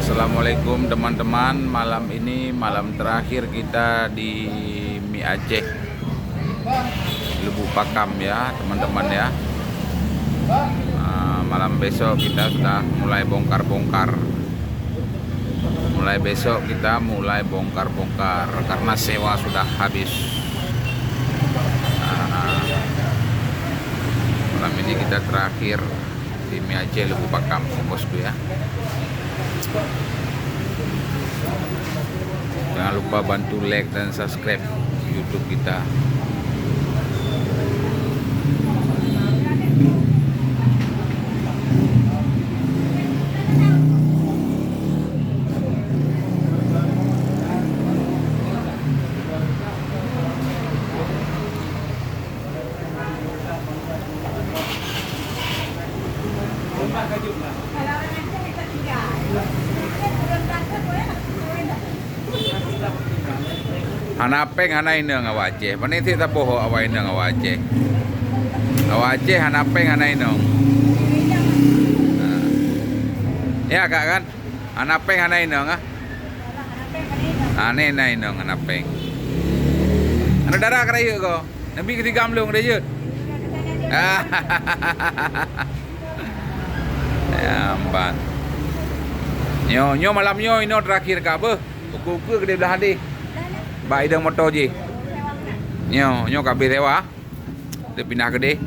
Assalamualaikum teman-teman. Malam ini malam terakhir kita di Mi Aceh Lubuk Pakam ya teman-teman ya. Malam besok kita sudah mulai bongkar-bongkar. Mulai besok kita mulai bongkar-bongkar karena sewa sudah habis. Malam ini kita terakhir di Mi Aceh Lubuk Pakam bosku ya. Jangan lupa bantu like dan subscribe YouTube kita. Hanapeng hana ineng awak Aceh. Pani ti tapoho awak ineng awak Aceh. Awak Aceh hanapeng hana ineng. Ya kak kan? Hanapeng hana ineng ah. Ane na ineng hanapeng. Anu darah keraya ko. Nabi ketiga amlung dia je. Ya amban. Nyo malam nyo ino terakhir ka apa? Uku gede belah hadi. Ba idang motor je. Nyo kabeh sewa. Dia pindah gede.